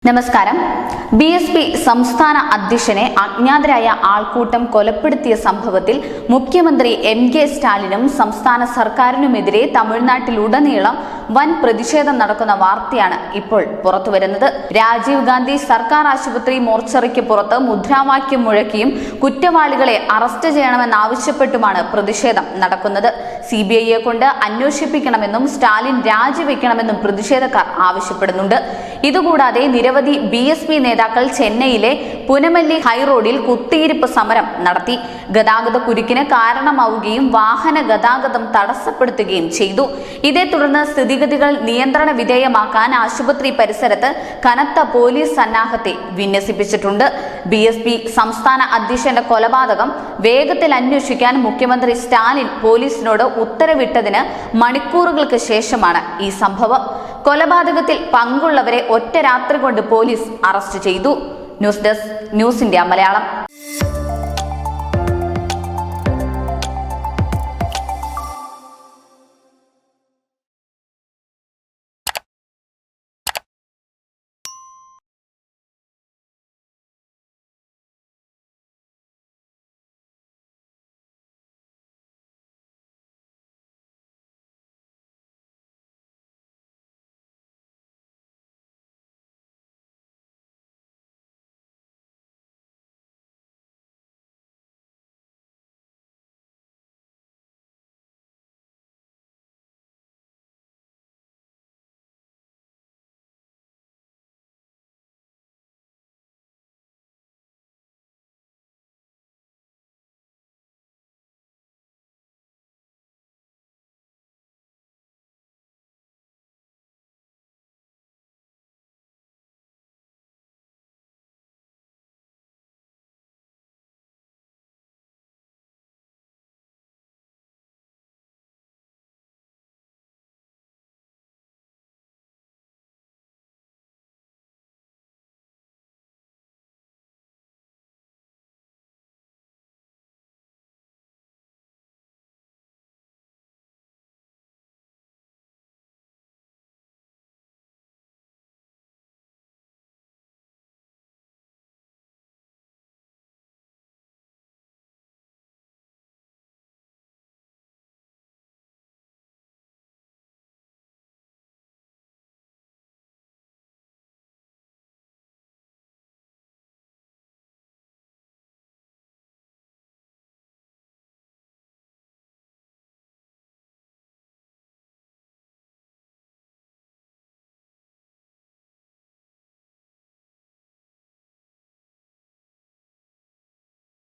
നമസ്കാരം. BSP സംസ്ഥാന അധ്യക്ഷനെ അജ്ഞാതരായ ആൾക്കൂട്ടം കൊലപ്പെടുത്തിയ സംഭവത്തിൽ മുഖ്യമന്ത്രി MK സ്റ്റാലിനും സംസ്ഥാന സർക്കാരിനുമെതിരെ തമിഴ്നാട്ടിലുടനീളം വൻ പ്രതിഷേധം നടക്കുന്ന വാർത്തയാണ് ഇപ്പോൾ പുറത്തുവരുന്നത്. രാജീവ് ഗാന്ധി സർക്കാർ ആശുപത്രി മോർച്ചറിക്ക് പുറത്ത് മുദ്രാവാക്യം മുഴക്കിയും കുറ്റവാളികളെ അറസ്റ്റ് ചെയ്യണമെന്നാവശ്യപ്പെട്ടുമാണ് പ്രതിഷേധം നടക്കുന്നത്. CBIയെ കൊണ്ട് അന്വേഷിപ്പിക്കണമെന്നും സ്റ്റാലിൻ രാജിവെക്കണമെന്നും പ്രതിഷേധക്കാർ ആവശ്യപ്പെടുന്നുണ്ട്. ഇതുകൂടാതെ നിരവധി BSP നേതാക്കൾ ചെന്നൈയിലെ പുനമല്ലി ഹൈറോഡിൽ കുത്തിയിരിപ്പ് സമരം നടത്തി. ഗതാഗത കുരുക്കിന് കാരണമാവുകയും വാഹന ഗതാഗതം തടസ്സപ്പെടുത്തുകയും ചെയ്തു. ഇതേ തുടർന്ന് സ്ഥിതിഗതികൾ നിയന്ത്രണ വിധേയമാക്കാൻ ആശുപത്രി പരിസരത്ത് കനത്ത പോലീസ് സന്നാഹത്തെ വിന്യസിപ്പിച്ചിട്ടുണ്ട്. BSP സംസ്ഥാന അധ്യക്ഷന്റെ കൊലപാതകം വേഗത്തിൽ അന്വേഷിക്കാൻ മുഖ്യമന്ത്രി സ്റ്റാലിൻ പോലീസിനോട് ഉത്തരവിട്ടതിന് മണിക്കൂറുകൾക്ക് ശേഷമാണ് ഈ സംഭവം. കൊലപാതകത്തിൽ പങ്കുള്ളവരെ ഒറ്റ രാത്രി കൊണ്ട് പോലീസ് അറസ്റ്റ് ചെയ്തു. News desk, news India Malayalam.